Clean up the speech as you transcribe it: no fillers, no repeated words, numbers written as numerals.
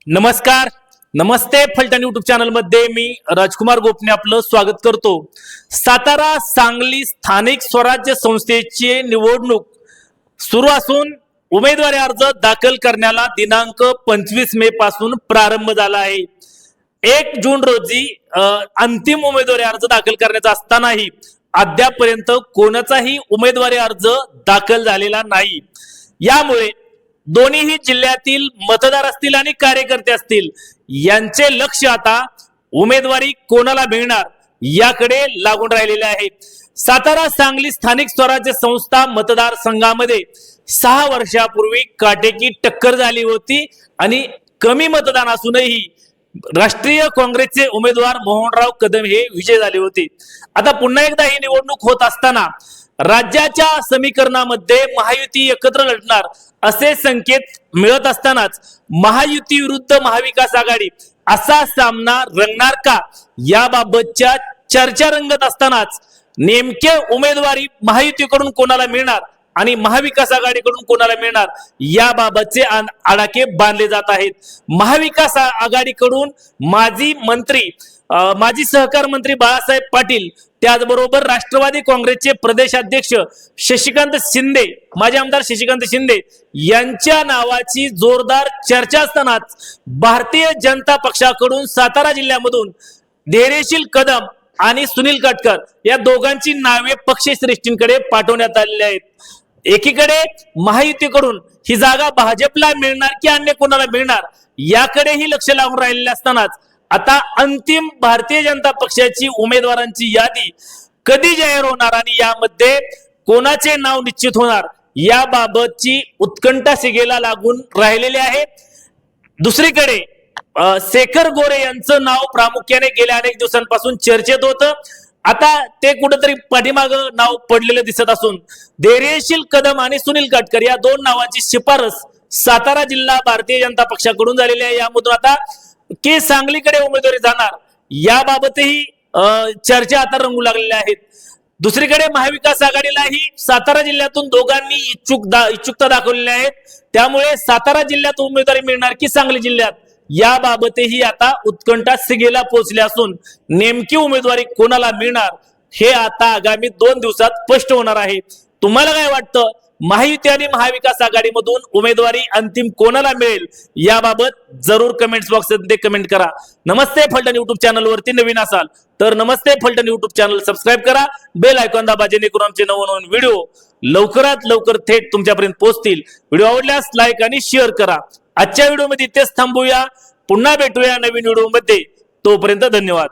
नमस्कार, नमस्ते Phaltan YouTube channel मध्ये मी राजकुमार गोपने आपलं स्वागत करतो। सातारा सांगली स्थानिक स्वराज्य संस्थेची निवडणूक सुरू असून उमेदवारी अर्ज दाखल करण्याला दिनांक 25 मे पासून प्रारंभ झाला आहे। 1 जून रोजी अंतिम उमेदवारी अर्ज दाखल करण्याचा असतानाही अद्यापर्यंत कोणाचाही उमेदवारी अर्ज दाखल झालेला नाही। यामुळे दोन्ही जिल्ह्यातील मतदार असतील आणि कार्यकर्ते असतील यांचे लक्ष आता उमेदवारी कोणाला मिळणार याकडे लागून राहिलेले आहे। सातारा सांगली स्थानिक स्वराज्य संस्था मतदारसंघामध्ये 6 वर्षापूर्वी काटेकी टक्कर झाली होती आणि कमी मतदान असूनही राष्ट्रीय काँग्रेसचे उमेदवार मोहनराव कदम हे विजय झाले होते। आता पुन्हा एकदा ही निवडणूक होत असताना राज्याच्या समीकरणामध्ये महायुती एकत्र लढणार असे संकेत मिळत असतानाच महायुती विरुद्ध महाविकास आघाडी असा सामना रंगणार का याबाबतच्या चर्चा रंगत असतानाच नेमके उमेदवारी महायुतीकडून कोणाला मिळणार आणि महाविकास आघाडीकडून कोणाला मिळणार याबाबतचे आडाखे बांधले जात आहेत। महाविकास आघाडीकडून माजी सहकार मंत्री बाळासाहेब पाटील, त्याचबरोबर राष्ट्रवादी काँग्रेसचे प्रदेशाध्यक्ष शशिकांत शिंदे, माजी आमदार शशिकांत शिंदे यांच्या नावाची जोरदार चर्चा असतानाच भारतीय जनता पक्षाकडून सातारा जिल्ह्यामधून धैर्यशील कदम आणि सुनील काटकर या दोघांची नावे पक्षश्रेष्ठींकडे पाठवण्यात आलेली आहेत। एकीकडे महायुतीकडून ही जागा भाजपला मिळणार की अन्य कोणाला मिळणार याकडेही लक्ष लागून राहिलेले असतानाच आता अंतिम भारतीय जनता पक्षाची उमेदवारांची यादी कधी जाहीर होणार आणि यामध्ये कोणाचे नाव निश्चित होणार याबाबतची उत्कंठा सिगेला लागून राहिलेली आहे। दुसरीकडे शेखर गोरे यांचं नाव प्रामुख्याने गेल्या अनेक दिवसांपासून चर्चेत होतं। आता ते कुठेतरी पाठीमाग नाव पडलेलं दिसत असून धैर्यशील कदम आणि सुनील काटकर या 2 नावांची शिफारस सातारा जिल्हा भारतीय जनता पक्षाकडून झालेली आहे। यामधून आता के सांगलीकडे उमेदवारी जाणार याबाबतही चर्चा आता रंगू लागलेल्या आहेत। दुसरीकडे महाविकास आघाडीलाही सातारा जिल्ह्यातून दोघांनी इच्छुकता दाखवलेली आहे। त्यामुळे सातारा जिल्ह्यात उमेदवारी मिळणार की सांगली जिल्ह्यात याबाबतही आता उत्कंठा सिगेला पोहोचली असून नेमकी उमेदवारी कोणाला मिळणार हे आता आगामी 2 दिवसात स्पष्ट होणार आहे। तुम्हाला काय वाटतं, महायुती आणि महाविकास आघाडीमधून उमेदवारी अंतिम कोणाला मिळेल याबाबत जरूर कमेंट्स बॉक्समध्ये कमेंट करा। नमस्ते फलटण युट्यूब चॅनल वरती नवीन असाल तर नमस्ते फलटण युट्यूब चॅनल सबस्क्राइब करा, बेल आयकॉन दाबा जेणेकरून आमचे नवनवीन व्हिडिओ लवकरात लवकर थेट तुमच्यापर्यंत पोहोचतील। व्हिडिओ आवडल्यास लाईक आणि शेअर करा। आजच्या व्हिडिओमध्ये इथेच थांबूया, पुन्हा भेटूया नवीन व्हिडिओमध्ये, तोपर्यंत धन्यवाद।